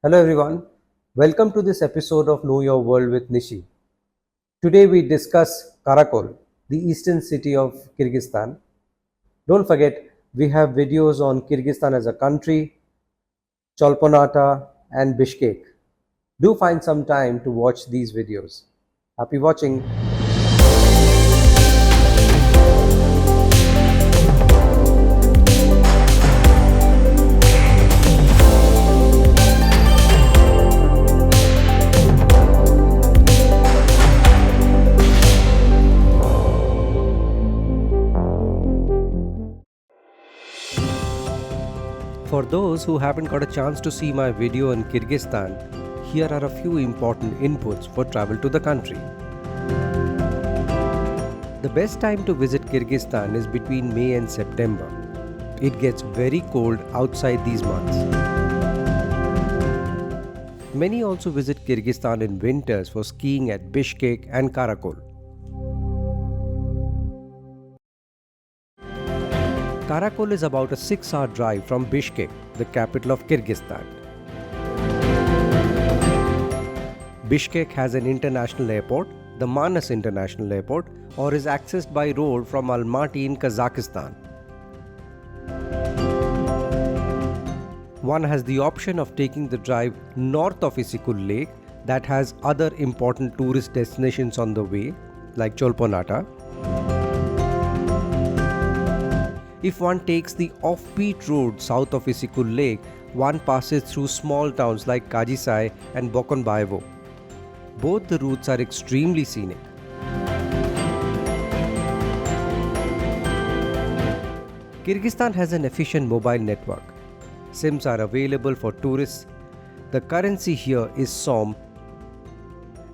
Hello everyone, welcome to this episode of Know Your World with Nishi. Today we discuss Karakol, the eastern city of Kyrgyzstan. Don't forget, we have videos on Kyrgyzstan as a country, Cholpon Ata and Bishkek. Do find some time to watch these videos. Happy watching! For those who haven't got a chance to see my video on Kyrgyzstan, here are a few important inputs for travel to the country. The best time to visit Kyrgyzstan is between May and September. It gets very cold outside these months. Many also visit Kyrgyzstan in winters for skiing at Bishkek and Karakol. Karakol is about a 6-hour drive from Bishkek, the capital of Kyrgyzstan. Bishkek has an international airport, the Manas International Airport, or is accessed by road from Almaty in Kazakhstan. One has the option of taking the drive north of Issyk Kul Lake that has other important tourist destinations on the way, like Cholpon Ata. If one takes the offbeat road south of Issyk Kul Lake, one passes through small towns like Kaji-Say and Bokonbayevo. Both the routes are extremely scenic. Kyrgyzstan has an efficient mobile network. SIMs are available for tourists. The currency here is Som,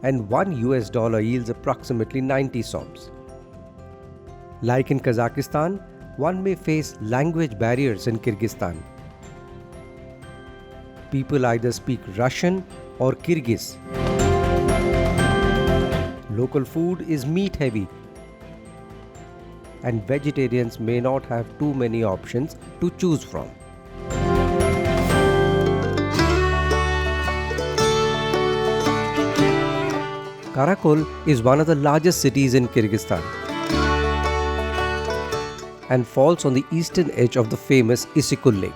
and $1 yields approximately 90 Soms. Like in Kazakhstan, one may face language barriers in Kyrgyzstan. People either speak Russian or Kyrgyz. Local food is meat heavy, and vegetarians may not have too many options to choose from. Karakol is one of the largest cities in Kyrgyzstan and falls on the eastern edge of the famous Issyk Kul Lake.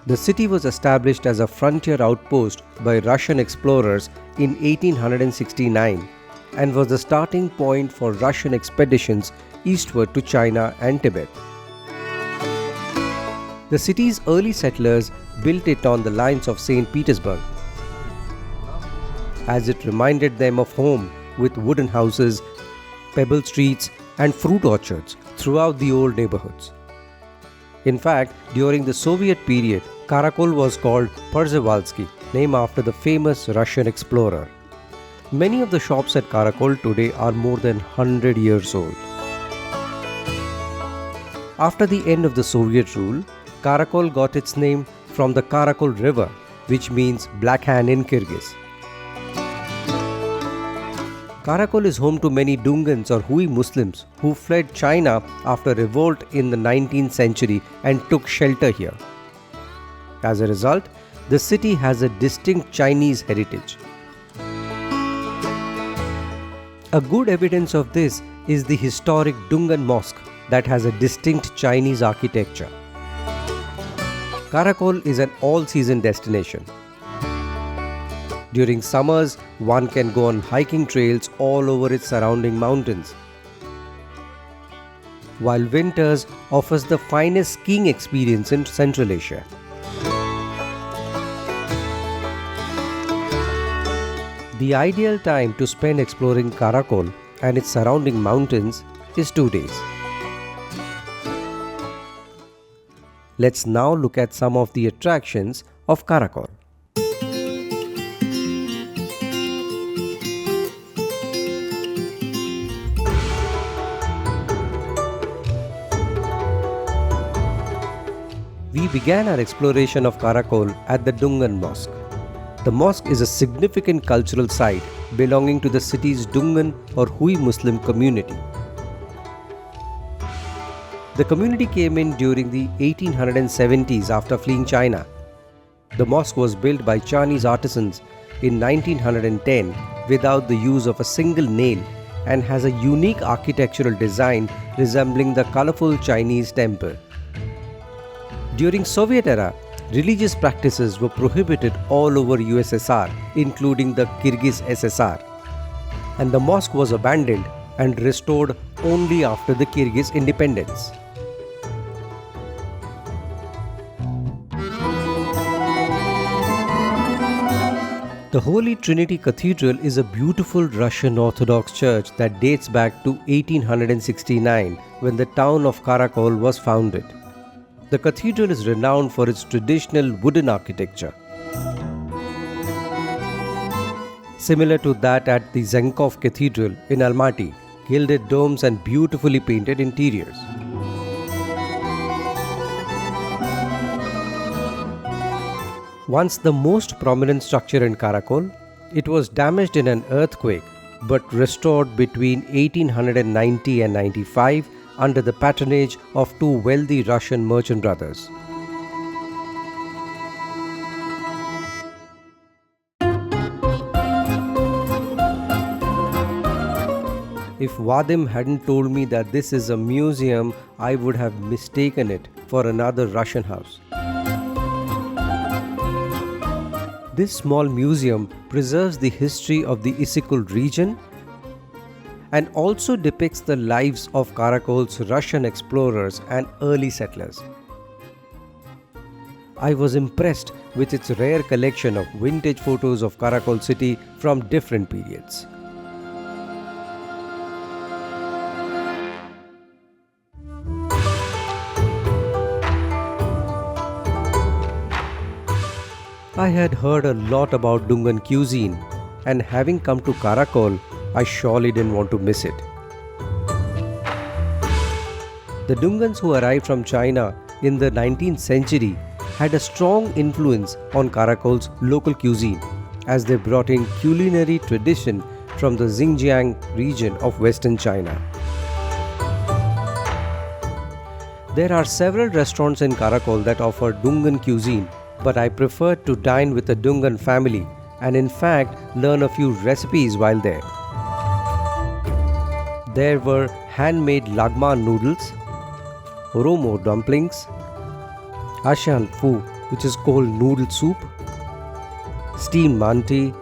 The city was established as a frontier outpost by Russian explorers in 1869 and was the starting point for Russian expeditions eastward to China and Tibet. The city's early settlers built it on the lines of St. Petersburg, as it reminded them of home with wooden houses, pebble streets, and fruit orchards throughout the old neighborhoods. In fact, during the Soviet period, Karakol was called Przewalski, named after the famous Russian explorer. Many of the shops at Karakol today are more than 100 years old. After the end of the Soviet rule, Karakol got its name from the Karakol River, which means black hand in Kyrgyz. Karakol is home to many Dungans or Hui Muslims who fled China after revolt in the 19th century and took shelter here. As a result, the city has a distinct Chinese heritage. A good evidence of this is the historic Dungan mosque that has a distinct Chinese architecture. Karakol is an all-season destination. During summers, one can go on hiking trails all over its surrounding mountains, while winters offers the finest skiing experience in Central Asia. The ideal time to spend exploring Karakol and its surrounding mountains is 2 days. Let's now look at some of the attractions of Karakol. We began our exploration of Karakol at the Dungan Mosque. The mosque is a significant cultural site belonging to the city's Dungan or Hui Muslim community. The community came in during the 1870s after fleeing China. The mosque was built by Chinese artisans in 1910 without the use of a single nail and has a unique architectural design resembling the colorful Chinese temple. During Soviet era, religious practices were prohibited all over USSR, including the Kyrgyz SSR, and the mosque was abandoned and restored only after the Kyrgyz independence. The Holy Trinity Cathedral is a beautiful Russian Orthodox church that dates back to 1869 when the town of Karakol was founded. The cathedral is renowned for its traditional wooden architecture, similar to that at the Zenkov Cathedral in Almaty, gilded domes and beautifully painted interiors. Once the most prominent structure in Karakol, it was damaged in an earthquake but restored between 1890 and 95 under the patronage of two wealthy Russian merchant brothers. If Vadim hadn't told me that this is a museum, I would have mistaken it for another Russian house. This small museum preserves the history of the Issyk Kul region and also depicts the lives of Karakol's Russian explorers and early settlers. I was impressed with its rare collection of vintage photos of Karakol city from different periods. I had heard a lot about Dungan cuisine, and having come to Karakol, I surely didn't want to miss it. The Dungans who arrived from China in the 19th century had a strong influence on Karakol's local cuisine, as they brought in culinary tradition from the Xinjiang region of western China. There are several restaurants in Karakol that offer Dungan cuisine, but I preferred to dine with the Dungan family and in fact learn a few recipes while there. There were handmade lagma noodles, oromo dumplings, ashan phu, which is called noodle soup, steamed manti,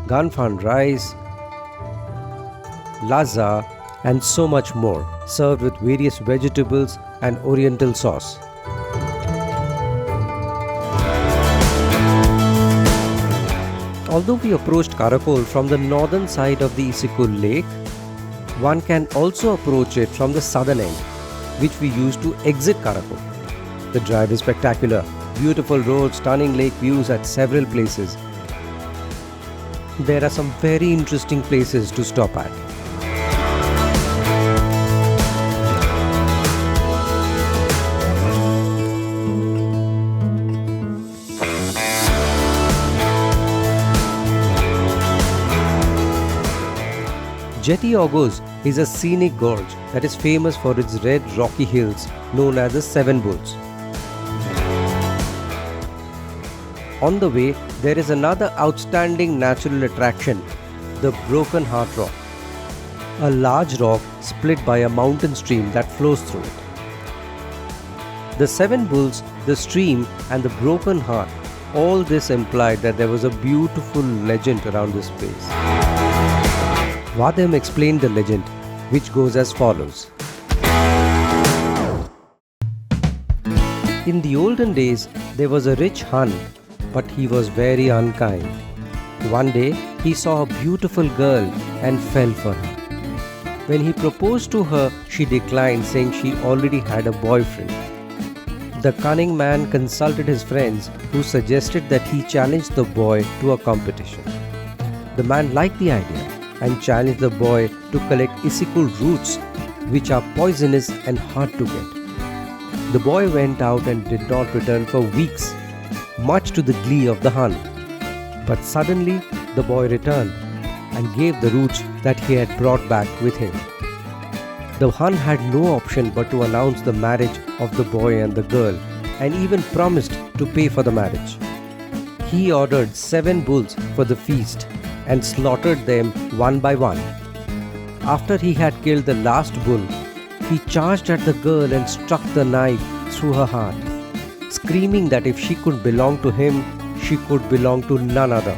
ganfan rice, laza, and so much more, served with various vegetables and oriental sauce. Although we approached Karakol from the northern side of the Issyk Kul Lake, one can also approach it from the southern end, which we used to exit Karakol. The drive is spectacular, beautiful roads, stunning lake views at several places. There are some very interesting places to stop at. Jeti-Oguz is a scenic gorge that is famous for its red rocky hills known as the Seven Bulls. On the way, there is another outstanding natural attraction, the Broken Heart Rock, a large rock split by a mountain stream that flows through it. The Seven Bulls, the stream, and the Broken Heart, all this implied that there was a beautiful legend around this place. Vadim explained the legend, which goes as follows. In the olden days, there was a rich Hun, but he was very unkind. One day, he saw a beautiful girl and fell for her. When he proposed to her, she declined, saying she already had a boyfriend. The cunning man consulted his friends, who suggested that he challenge the boy to a competition. The man liked the idea and challenged the boy to collect Issyk Kul roots, which are poisonous and hard to get. The boy went out and did not return for weeks, much to the glee of the Hun. But suddenly, the boy returned and gave the roots that he had brought back with him. The Hun had no option but to announce the marriage of the boy and the girl, and even promised to pay for the marriage. He ordered 7 bulls for the feast and slaughtered them one by one. After he had killed the last bull, he charged at the girl and struck the knife through her heart, screaming that if she could belong to him, she could belong to none other.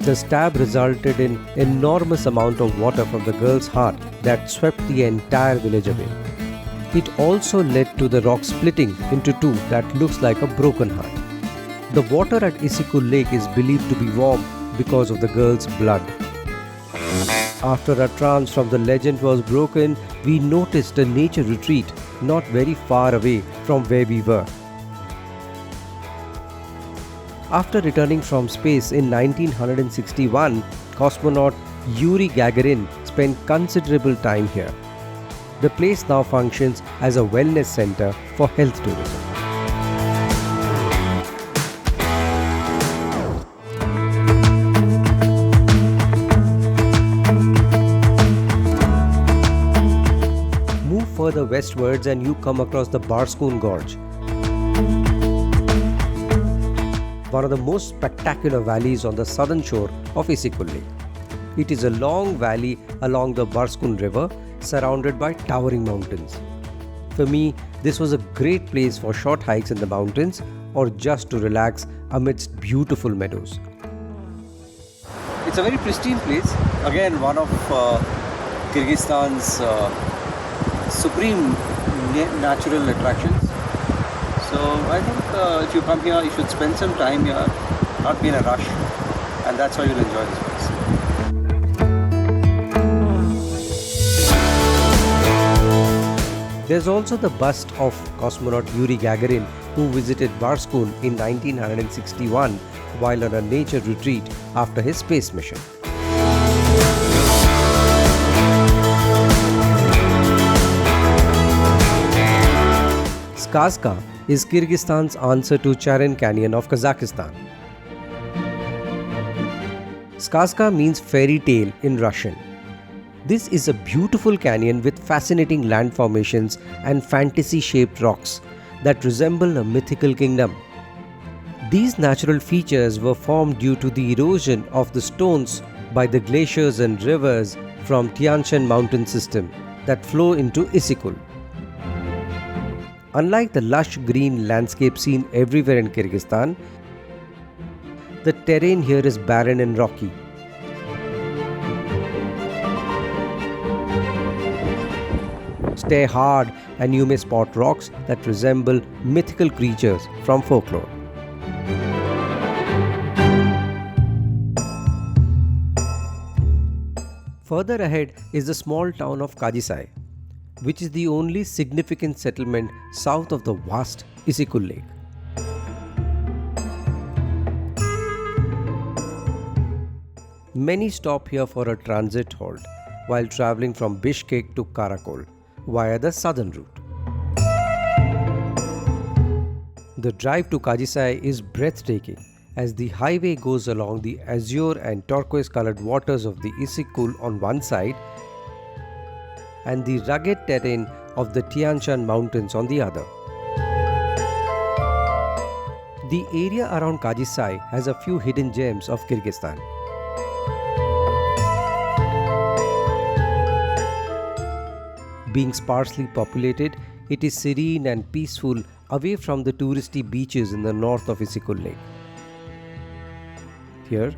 The stab resulted in enormous amount of water from the girl's heart that swept the entire village away. It also led to the rock splitting into two that looks like a broken heart. The water at Issyk Kul Lake is believed to be warm because of the girl's blood. After a trance from the legend was broken, we noticed a nature retreat not very far away from where we were. After returning from space in 1961, cosmonaut Yuri Gagarin spent considerable time here. The place now functions as a wellness center for health tourism. Move further westwards and you come across the Barun Gorge, one of the most spectacular valleys on the southern shore of Issyk Kul Lake. It is a long valley along the Barun River, surrounded by towering mountains. For me, this was a great place for short hikes in the mountains or just to relax amidst beautiful meadows. It's a very pristine place. Again, one of Kyrgyzstan's supreme natural attractions. So I think if you come here, you should spend some time here, not be in a rush, and that's how you'll enjoy this place. There's also the bust of cosmonaut Yuri Gagarin, who visited Barun in 1961 while on a nature retreat after his space mission. Skazka is Kyrgyzstan's answer to China Canyon of Kazakhstan. Skazka means fairy tale in Russian. This is a beautiful canyon with fascinating land formations and fantasy-shaped rocks that resemble a mythical kingdom. These natural features were formed due to the erosion of the stones by the glaciers and rivers from Tian Shan mountain system that flow into Issyk Kul. Unlike the lush green landscape seen everywhere in Kyrgyzstan, the terrain here is barren and rocky. Stay hard and you may spot rocks that resemble mythical creatures from folklore. Further ahead is the small town of Kaji-Say, which is the only significant settlement south of the vast Issyk Kul Lake. Many stop here for a transit halt while traveling from Bishkek to Karakol via the southern route. The drive to Kaji-Say is breathtaking as the highway goes along the azure and turquoise colored waters of the Issyk Kul on one side and the rugged terrain of the Tian Shan mountains on the other. The area around Kaji-Say has a few hidden gems of Kyrgyzstan. Being sparsely populated, it is serene and peaceful away from the touristy beaches in the north of Issyk Kul Lake. Here,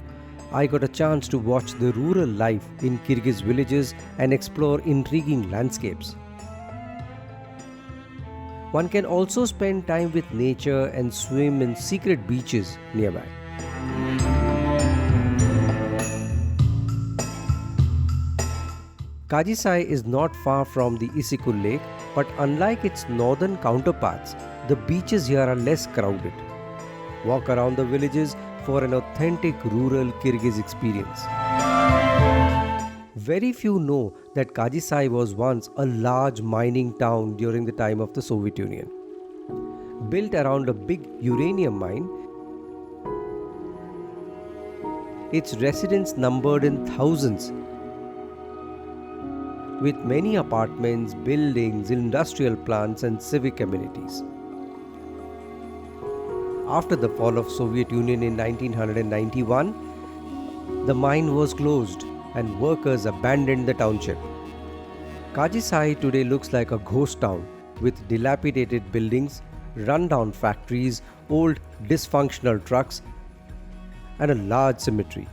I got a chance to watch the rural life in Kyrgyz villages and explore intriguing landscapes. One can also spend time with nature and swim in secret beaches nearby. Kaji-Say is not far from the Issyk Kul Lake, but unlike its northern counterparts, the beaches here are less crowded. Walk around the villages for an authentic rural Kyrgyz experience. Very few know that Kaji-Say was once a large mining town during the time of the Soviet Union. Built around a big uranium mine, its residents numbered in thousands. with many apartments, buildings, industrial plants, and civic amenities. After the fall of Soviet Union in 1991, the mine was closed and workers abandoned the township. Kaji-Say today looks like a ghost town with dilapidated buildings, run-down factories, old dysfunctional trucks, and a large cemetery.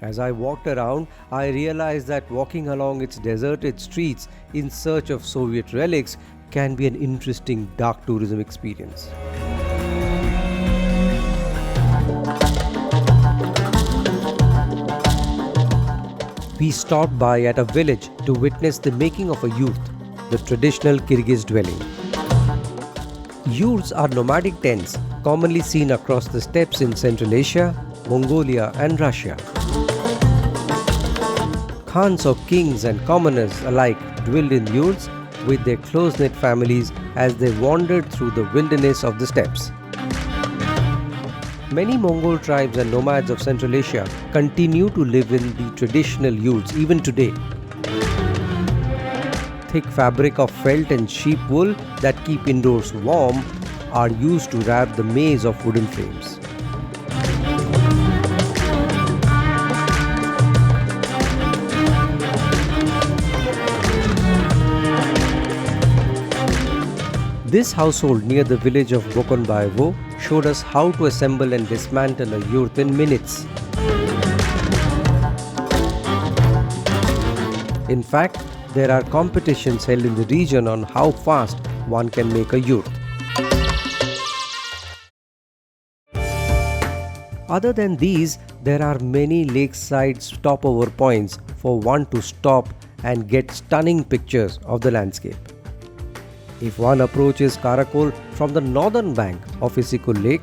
As I walked around, I realized that walking along its deserted streets in search of Soviet relics can be an interesting dark tourism experience. We stopped by at a village to witness the making of a yurt, the traditional Kyrgyz dwelling. Yurts are nomadic tents commonly seen across the steppes in Central Asia, Mongolia, and Russia. Khans of kings and commoners alike dwelled in yurts with their close-knit families as they wandered through the wilderness of the steppes. Many Mongol tribes and nomads of Central Asia continue to live in the traditional yurts even today. Thick fabric of felt and sheep wool that keep indoors warm are used to wrap the maze of wooden frames. This household near the village of Bokonbaevo showed us how to assemble and dismantle a yurt in minutes. In fact, there are competitions held in the region on how fast one can make a yurt. Other than these, there are many lakeside stopover points for one to stop and get stunning pictures of the landscape. If one approaches Karakol from the northern bank of Issyk Kul Lake,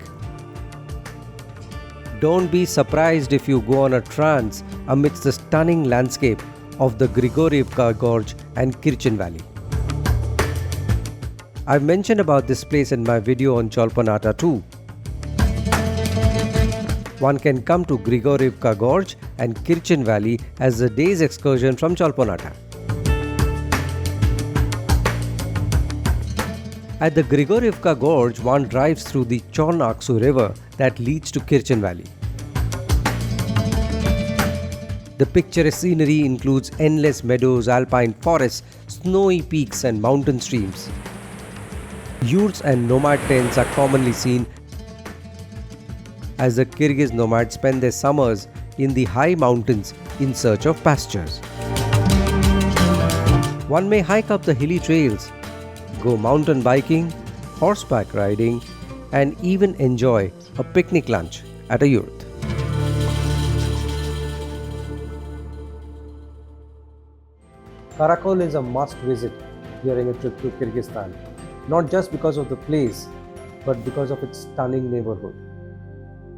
don't be surprised if you go on a trance amidst the stunning landscape of the Grigorievka Gorge and Kyrchyn Valley. I've mentioned about this place in my video on Cholpon Ata too. One can come to Grigorievka Gorge and Kyrchyn Valley as a day's excursion from Cholpon Ata. At the Grigorievka Gorge, one drives through the Chon-Aksu river that leads to Kyrchyn Valley. The picturesque scenery includes endless meadows, alpine forests, snowy peaks, and mountain streams. Yurts and nomad tents are commonly seen as the Kyrgyz nomads spend their summers in the high mountains in search of pastures. One may hike up the hilly trails, go mountain biking, horseback riding, and even enjoy a picnic lunch at a yurt. Karakol is a must visit during a trip to Kyrgyzstan, not just because of the place, but because of its stunning neighborhood.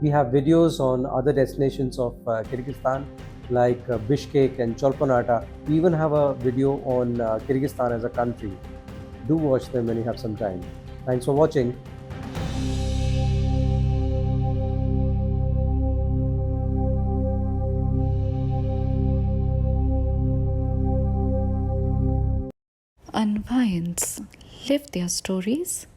We have videos on other destinations of Kyrgyzstan like Bishkek and Cholpon Ata. We even have a video on Kyrgyzstan as a country. Do watch them when you have some time. Thanks for watching. Unwinds live their stories